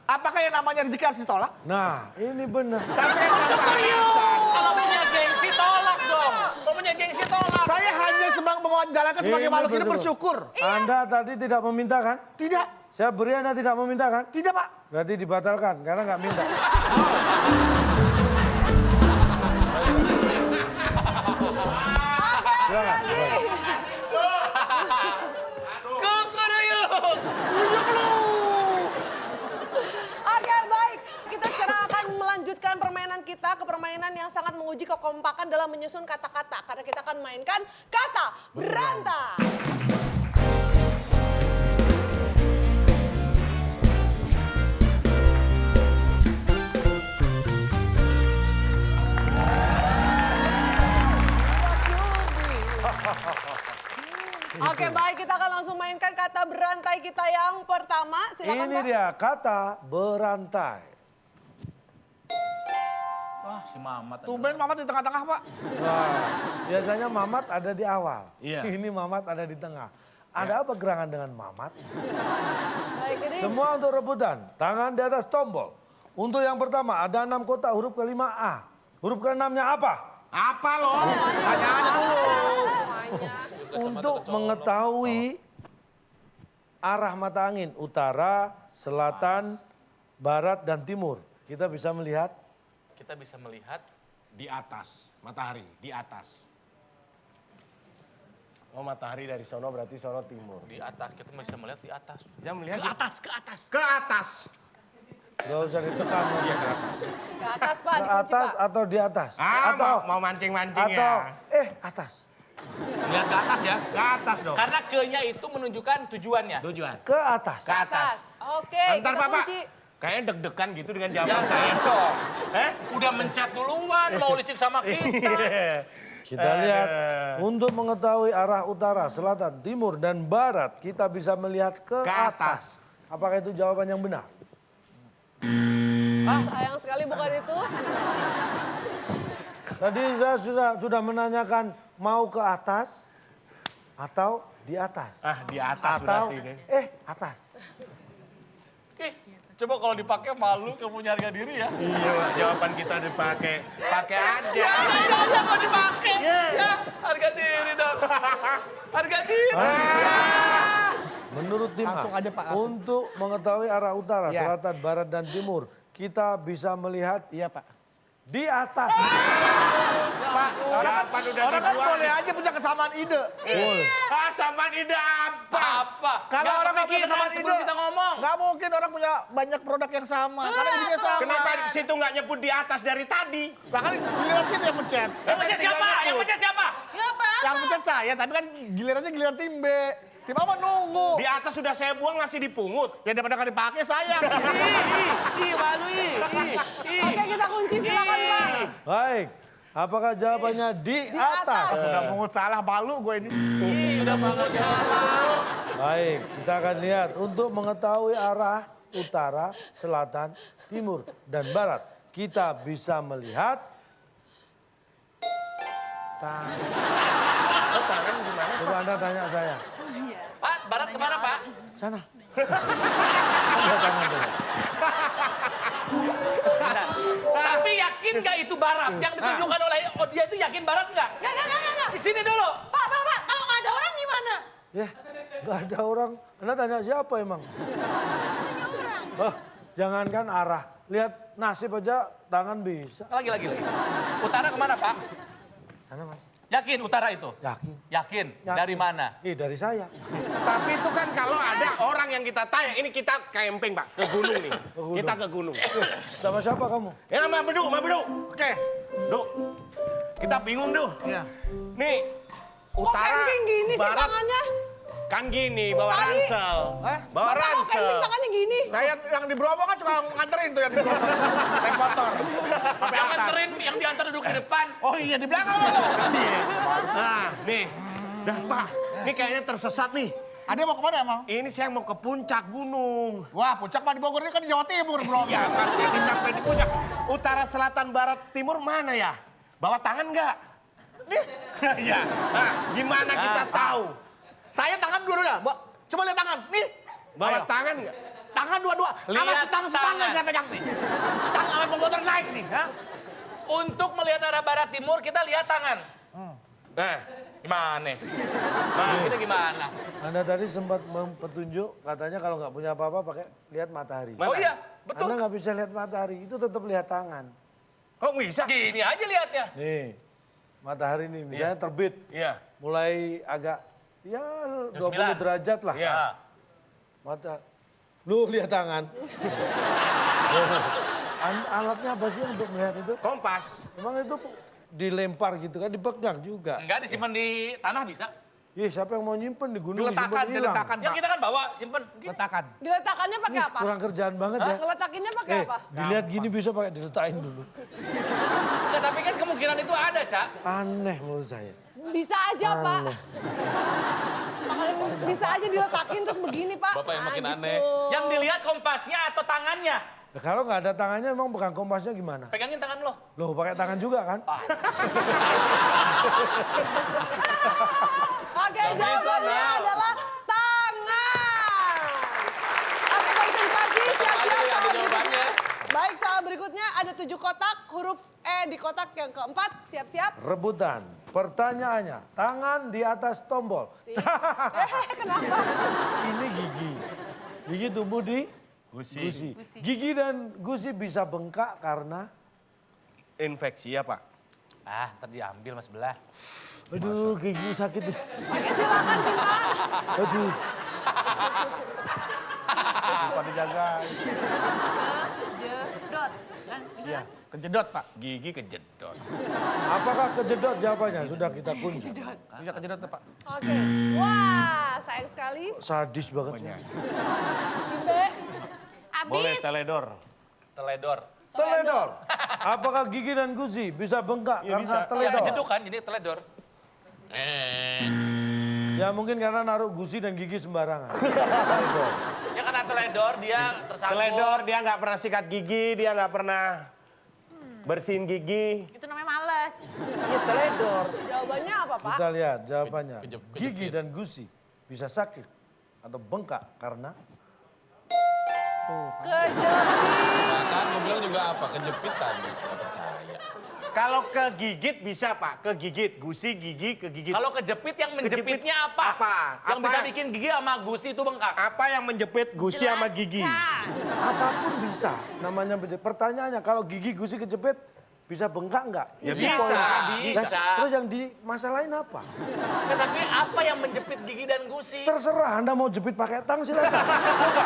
Apakah yang namanya rezeki harus ditolak? Nah, ini benar. Kalau punya gengsi, tolak dong. Kalau punya gengsi, tolak. Saya hanya menjalankan sebagai Ini makhluk hidup betul. bersyukur. Anda tadi tidak meminta kan? Tidak, Saya beri Anda tidak meminta kan? tidak Pak. Berarti dibatalkan karena nggak minta. Silakan. Baik. Oke, baik. Kita sekarang akan melanjutkan permainan kita ke permainan yang sangat menguji kekompakan dalam menyusun kata-kata. Karena kita akan mainkan kata berantai. Oke, baik. Kita akan langsung mainkan kata berantai kita yang pertama. Silakan, Ini Pak. dia kata berantai. Wah, si Mamat. Tumben Mamat di tengah-tengah Pak. Wah, biasanya Mamat ada di awal. Iya. Ini Mamat ada di tengah. Ada apa gerangan dengan Mamat? Baik, ini Semua untuk rebutan. Tangan di atas tombol. Untuk yang pertama ada 6 kotak huruf kelima A. Huruf ke-6-nya apa? Apa lo? Tanya aja dulu. Untuk mengetahui arah mata angin utara, selatan, barat, dan timur. Kita bisa melihat Kita bisa melihat Di atas, matahari, di atas. Oh matahari dari sono berarti sono timur. di atas. Kita bisa melihat di atas. Bisa melihat Ke atas, ke atas. ke atas. Gak usah ditekan. Iya ke atas. ke atas Pak, Ke dikunci atas Pak. atau di atas? Ah, atau mau mancing-mancing atau ya. atas. Lihat ke atas ya. Ke atas dong. Karena ke-nya itu menunjukkan tujuannya. Tujuan. Ke atas. Ke atas. Oke, Bentar kita Bapak. kunci. Kayaknya deg-degan gitu dengan Ya jawaban saya. dong. Eh? Udah mencet duluan, mau licik sama kita. Kita lihat untuk mengetahui arah utara, selatan, timur, dan barat kita bisa melihat ke Ke atas. Apakah itu jawaban yang benar? Sayang sekali bukan itu. Tadi saya sudah menanyakan mau ke atas atau di atas. Ah di atas Atau berarti ini. atas. Ih, coba kalau dipakai malu kamu punya harga diri ya. Iya Pak, jawaban kita dipakai. Pakai aja. Jangan mau dipakai. Ya, harga diri dong. Harga diri. Menurut tim A, Langsung aja, Pak, langsung. untuk mengetahui arah utara, Iya. selatan, barat, dan timur, kita bisa melihat Iya Pak. di atas. Pak, Jawaban udah orang kan dibuat. boleh aja punya kesamaan ide. Boleh. Ah samaan ide apa? Apa? Kalau orang nggak punya kepikiran kesamaan ide, sebelum kita ngomong. nggak mungkin orang punya banyak produk yang sama. Karena idenya sama. Kenapa di situ nggak nyebut di atas dari tadi? Bahkan giliran situ yang mencet. Yang pencet siapa? Yang pencet siapa? Ya apa? Yang mencet saya, tapi kan gilirannya giliran tim B. Tim A mah nunggu. Di atas sudah saya buang masih dipungut. Ya daripada nggak dipakai sayang. Ih, malu ih. Oke, kita kunci silakan Pak. Baik, apakah jawabannya di atas? Udah mungut salah balu gue ini. Udah bangun. Baik, kita akan lihat untuk mengetahui arah utara, selatan, timur, dan barat. Kita bisa melihat tangan. Oh tangan gimana? Coba Anda tanya saya. Pak, barat kemana Pak? Sana. Ada tangan tuh. Benar. Tapi yakin nggak itu barat? Yang ditunjukkan oleh dia itu yakin barat nggak? Enggak. Di sini dulu. Pak, kalau nggak ada orang gimana? Ya, nggak ada orang. Anda tanya siapa emang? Oh, jangankan arah. Lihat nasib aja tangan bisa. Lagi. Utara kemana Pak? Sana mas. Yakin utara itu? Yakin. Yakin. Yakin. Dari mana? Dari saya. Tapi itu kan kalau ada orang yang kita tanya, ini kita camping Pak, ke gunung nih. gunung. Kita ke gunung. Sama siapa kamu? Ya sama Bedu. Oke. Duk. Kita bingung Duh. Iya. Nih. Kok Utara, camping gini sih barat. tangannya? Kan gini, bawa Tadi. ransel. Bawa Bapak kok ransel. camping tangannya gini? Saya yang di Bromo kan suka nganterin tuh yang di Bromo. Naik motor. Sampai Yang atas. nganterin, yang diantar duduk di depan. Oh iya di belakang lo. Nah, nih. Dah Pak, ini kayaknya tersesat nih. Ada mau kemana emang? Ini saya mau ke puncak gunung. Wah puncak mah di Bogor ini kan di Jawa Timur bro. Ya, Pak, jadi sampai di puncak. Utara, selatan, barat, timur mana ya? Bawa tangan nggak? Nih. Iya. Nah, gimana kita tahu? Saya tangan dua-duanya. Coba lihat tangan. Nih. Bawa Ayo. tangan nggak? Tangan dua-dua. Sama Lihat setang-setangnya tangan. saya pegang nih. Setang sama motor naik nih. Ha? Untuk melihat arah barat timur, kita lihat tangan. Nah, Gimana? Kita gimana? Anda tadi sempat petunjuk katanya kalau nggak punya apa-apa pakai lihat matahari. Oh iya, betul. Anda nggak bisa lihat matahari, itu tetap lihat tangan. kok bisa? Gini aja lihatnya. Nih, matahari nih misalnya terbit, Iya. mulai agak ya 20 9. derajat lah. Iya. Nah, Mata, lu lihat tangan. Alatnya apa sih untuk melihat itu? Kompas. Emang itu dilempar gitu kan, dipegang juga. enggak disimpan di tanah bisa. Ih, siapa yang mau nyimpen di gunung Diletakkan, disimpan hilang? diletakkan. Yang kita kan bawa, simpen. Gini. Letakan. Diletakannya pakai Ih, apa? kurang kerjaan banget ya. Ngeletakinnya pakai apa? Dilihat gini bisa pakai diletakin dulu. Ya, tapi kan kemungkinan itu ada, Cak. Aneh menurut saya. Bisa aja Pak. Aneh. Bisa aja diletakin terus begini Pak. Bapak yang makin Ah, aneh. gitu. Yang dilihat kompasnya atau tangannya. Ya, kalau nggak ada tangannya emang pegang kompasnya gimana? Pegangin tangan lo. Loh, pakai tangan juga kan? Oke, jawabannya adalah berikutnya ada 7 kotak, huruf E di kotak yang keempat. Siap-siap. Rebutan. Pertanyaannya, tangan di atas tombol. Kenapa? Ini gigi. Gigi tumbuh di gusi. Gigi dan gusi bisa bengkak karena Infeksi ya, Pak? Ah, ntar diambil mas belah. aduh gigi sakit nih. Silakan Bima. Aduh. Lupa dijaga. Jedot. Kan? Iya, kejedot Pak. Gigi kejedot. Apakah kejedot jawabannya? Sudah kita kunci. Iya kejedot tuh Pak. Oke. Wah, sayang sekali. Sadis banget ya. Tim B. Boleh Abis. teledor. Teledor. Teledor. Apakah gigi dan gusi bisa bengkak Ya, karena bisa. Ya, teledor? kejeduk kan, jadi teledor. Ya mungkin karena naruh gusi dan gigi sembarangan. Teledor. Ya karena teledor dia tersangkut. Teledor, dia nggak pernah sikat gigi, dia nggak pernah bersihin gigi. Itu namanya males. Iya, teledor. Jawabannya apa, Pak? Kita lihat jawabannya. Kejepit. Gigi dan gusi bisa sakit atau bengkak karena Kejepit. Kan gue bilang juga apa? Kejepitan. Gak percaya. Kalau kegigit bisa, Pak. Kegigit, gusi, gigi, kegigit. Kalau kejepit yang menjepitnya apa? Apa? Yang Apa? bisa bikin gigi sama gusi itu bengkak. Apa yang menjepit gusi sama gigi? apapun bisa. Namanya pertanyaannya kalau gigi gusi kejepit bisa bengkak nggak? Ya Ini bisa. poin. Bisa. Terus yang dimasalahin apa? Ya, tapi apa yang menjepit gigi dan gusi? Terserah Anda mau jepit pakai tang silakan. Coba.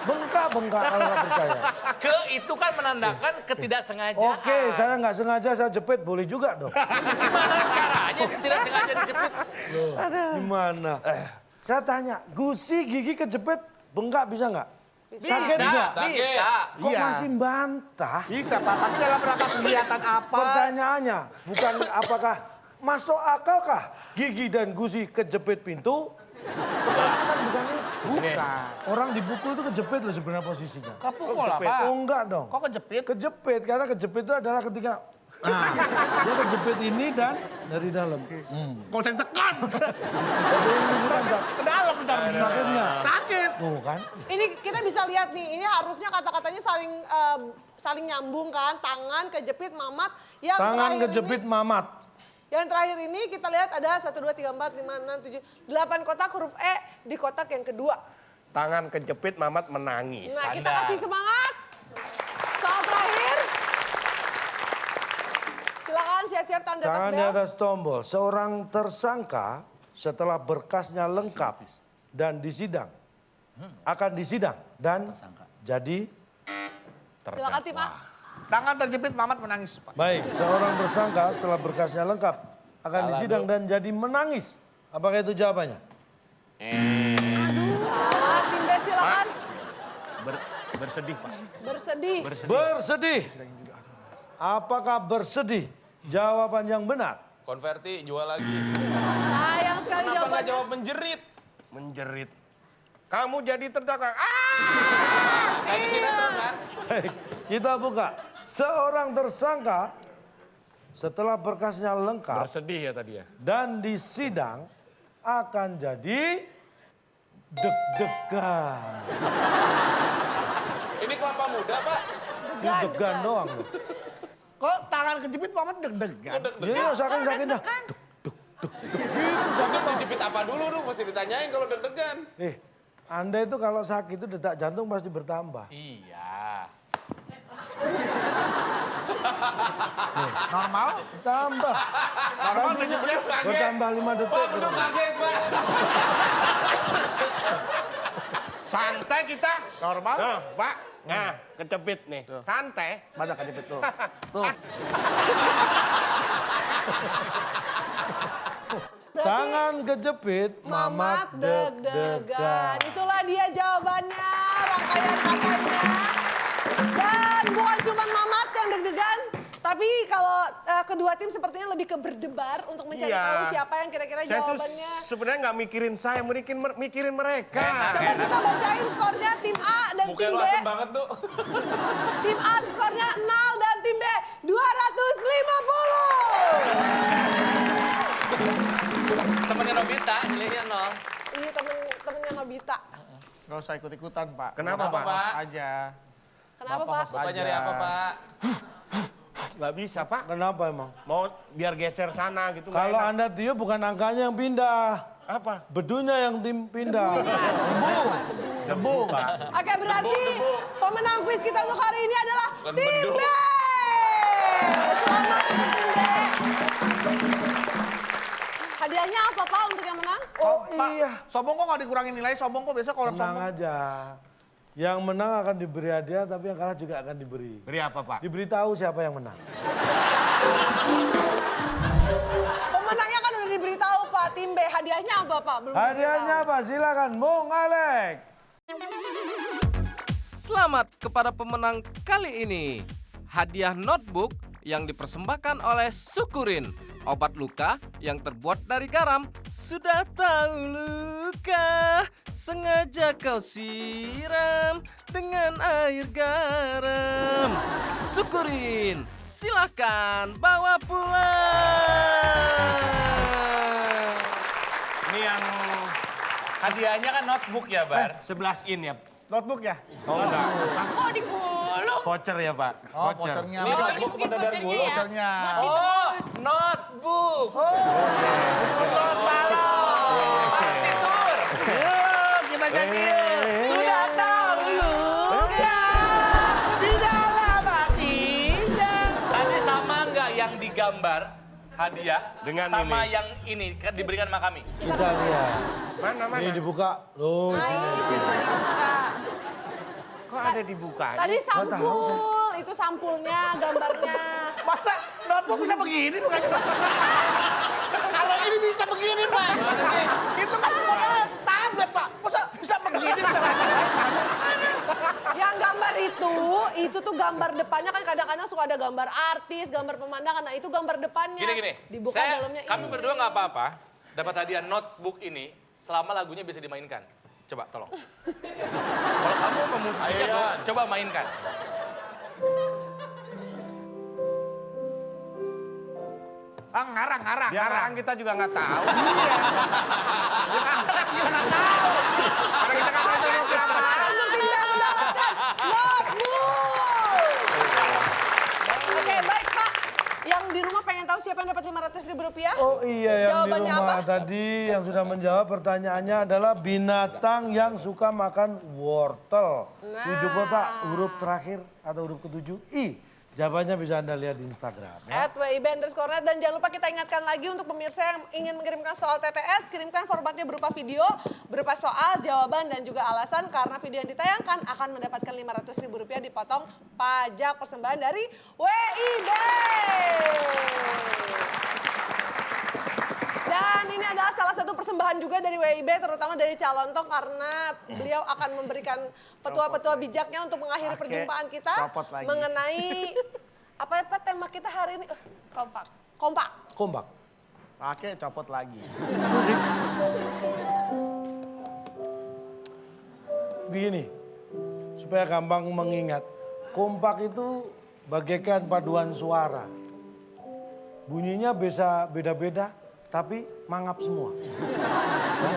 Bengkak kalau nggak percaya. Ke itu kan menandakan ketidaksengajaan. Oke, saya nggak sengaja saya jepit boleh juga dong. Gimana caranya tidak sengaja dijepit? Loh, gimana? Saya tanya, gusi gigi kejepit bengkak bisa nggak? Sakit nggak? Bisa. Kok Iya. masih bantah? Bisa Pak, tapi dalam rangka kegiatan apa? Pertanyaannya bukan apakah masuk akalkah gigi dan gusi kejepit pintu? Pertanyaan kan bukan itu. Bukan. Orang dipukul itu kejepit loh sebenarnya posisinya. Kepukul lah Pak. Oh enggak dong. Kok kejepit? Kejepit, karena kejepit itu adalah ketika dia kejepit ini dan dari dalam. Kalau saya tekan. Bukan Ke dalam ntar. sakitnya. Sakit. Tuh kan. Ini kita bisa lihat nih, ini harusnya kata-katanya saling nyambung kan, tangan kejepit, mamat. Yang Tangan terakhir kejepit ini, mamat. yang terakhir ini kita lihat ada 1, 2, 3, 4, 5, 6, 7, 8 kotak huruf E di kotak yang kedua. Tangan kejepit, Mamat menangis. Nah, kita kasih semangat. Soal terakhir. Silakan siap-siap tanda Tangan atas di bel. atas tombol. Seorang tersangka setelah berkasnya lengkap dan disidang. Akan disidang dan jadi Silakan tim A. Tangan terjepit, Mamat menangis Pak. baik. Seorang tersangka setelah berkasnya lengkap akan disidang dan jadi menangis. Apakah itu jawabannya? Salah, tim B silakan. Bersedih, Pak. Bersedih. Bersedih. Apakah bersedih? Jawaban yang benar. Konverti, jual lagi. Sayang sekali Kenapa nggak jawabannya. jawab menjerit? Menjerit. Kamu jadi terdakwa. Kayak di sinetron kan? Baik, kita buka. Seorang tersangka setelah berkasnya lengkap Bersedih ya tadi ya. dan disidang akan jadi deg-degan. Ini kelapa muda, Pak. Ini degan doang loh. Kok tangan kejepit, Mamat deg-degan? Iya, sakit-sakitnya. Duk, duk, duk, duk. Gitu Itu sakit. dijepit apa dulu, Ruh? Mesti ditanyain kalau deg-degan. Anda itu kalau sakit itu detak jantung pasti bertambah. Iya. Normal? Tambah. Makanya bertambah 5 detik. Pak, bener kaget, Pak. Santai kita. Normal. Nah, Pak. Nah, kecepit nih. Santai. Mana kejepit tuh? Tangan kejepit, Mamat Mamat deg-degan. deg-degan. Itulah dia jawabannya, rangkaian katanya. Dan bukan cuma Mamat yang deg-degan, tapi kalau kedua tim sepertinya lebih ke berdebar untuk mencari Iya. tahu siapa yang kira-kira Saya tuh jawabannya. sebenarnya nggak mikirin saya, mikirin mereka. Coba kita bacain skornya tim A dan Muka tim lu B. asem banget tuh. Tim A skornya 0 dan tim B 250. Temennya Nobita, nilainya 0. Ini temennya Nobita. Gak usah ikut-ikutan Pak. Kenapa, Udah, Pak? awas aja. Kenapa Pak? Bapak nyari apa, Pak? Nggak bisa, Pak. Kenapa emang? Mau biar geser sana gitu. nggak Kalau enak. Anda tiup bukan angkanya yang pindah. Apa? Bedunya yang pindah. Debu, Pak. Oke, berarti pemenang kuis kita untuk hari ini adalah Bukan Tim beduk. B. Selamat untuk Tim B. Hadiahnya apa Pak untuk yang menang? Oh Pak, iya. sombong kok nggak dikurangin nilai? Sombong kok biasa kalau Tenang sombong. aja. Yang menang akan diberi hadiah, tapi yang kalah juga akan diberi. Beri apa, Pak? Diberitahu siapa yang menang. Pemenangnya kan udah diberitahu Pak, Tim B. Hadiahnya apa Pak? Belum Hadiahnya diberitahu. apa? Silakan, Bung Alex. Selamat kepada pemenang kali ini. Hadiah notebook yang dipersembahkan oleh Syukurin. Obat luka yang terbuat dari garam. Sudah tahu luka, sengaja kau siram dengan air garam. Syukurin, silakan bawa pulang. Ini yang Hadiahnya kan notebook ya, Bar? 11 in ya. Notebook ya? Oh, enggak. Kok digulung? Voucher ya, Pak. Oh, vouchernya. Ini notebook pada dari Vouchernya bulu. ya. Vouchernya. Oh, notebook. Partitur. Yuk, kita nyanyi yuk. Sudah tahu luka di dalam hatinya. Tadi sama nggak yang digambar hadiah Dengan sama ini. yang ini diberikan sama kami? Kita lihat. Mana? Ini dibuka. Loh, Nah, sini. ini dibuka. Kok ada dibuka? Tadi tahu, sampul, itu sampulnya, gambarnya. Masa notebook bisa begini bukan? Kalau ini bisa begini, Pak. Itu kan pokoknya tablet, Pak. Masa bisa begini, bisa rasanya. Yang gambar itu tuh gambar depannya kan kadang-kadang suka ada gambar artis, gambar pemandangan. Nah itu gambar depannya. Gini. Dibuka dalamnya Kami ini. berdua nggak apa-apa. Dapat hadiah notebook ini selama lagunya bisa dimainkan. Coba tolong. Kalau kamu memusisinya, coba mainkan. Ah, ngarang. Dia ngarang kita juga nggak tahu. Untuk Tim B mendapatkan notebook. Oke, baik Pak. Yang di rumah pengen tahu siapa yang dapat Rp500.000? Oh iya, yang di Jawabannya rumah apa? tadi yang sudah menjawab pertanyaannya adalah binatang yang suka makan wortel. 7 kotak huruf terakhir atau huruf ke-7 I. Jawabannya bisa Anda lihat di Instagram. Ya. @wib_net dan jangan lupa kita ingatkan lagi untuk pemirsa yang ingin mengirimkan soal TTS, kirimkan formatnya berupa video, berupa soal, jawaban dan juga alasan karena video yang ditayangkan akan mendapatkan Rp500.000 dipotong pajak persembahan dari WIB. Dan ini adalah salah satu persembahan juga dari WIB, terutama dari Calontong karena beliau akan memberikan petua-petua bijaknya untuk mengakhiri perjumpaan kita copot lagi. mengenai apa tema kita hari ini? Kompak. Kompak. Kompak. Pakai copot lagi. Musik. Begini, supaya gampang mengingat. Kompak itu bagaikan paduan suara. Bunyinya bisa beda-beda, tapi mangap semua. Ya.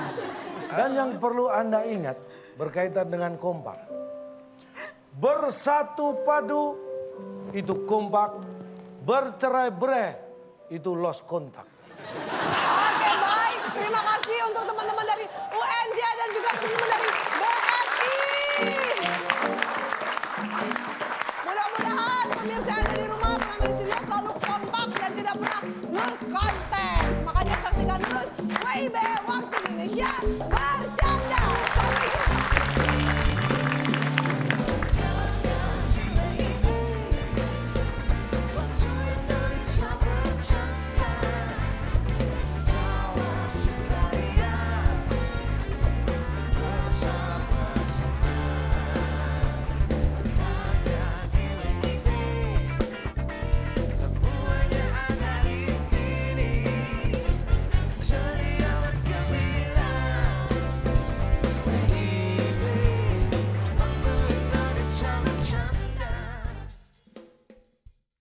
Dan yang perlu Anda ingat berkaitan dengan kompak. Bersatu padu itu kompak, bercerai-berai itu lost kontak. Oke baik, terima kasih untuk teman-teman dari UNJ dan juga teman-teman dari BSI. Mudah-mudahan pemirsa yang ada di rumah, penonton di studio selalu kompak dan tidak pernah lose konten. Makanya saksikan terus WIB Waktu Indonesia Bercanda.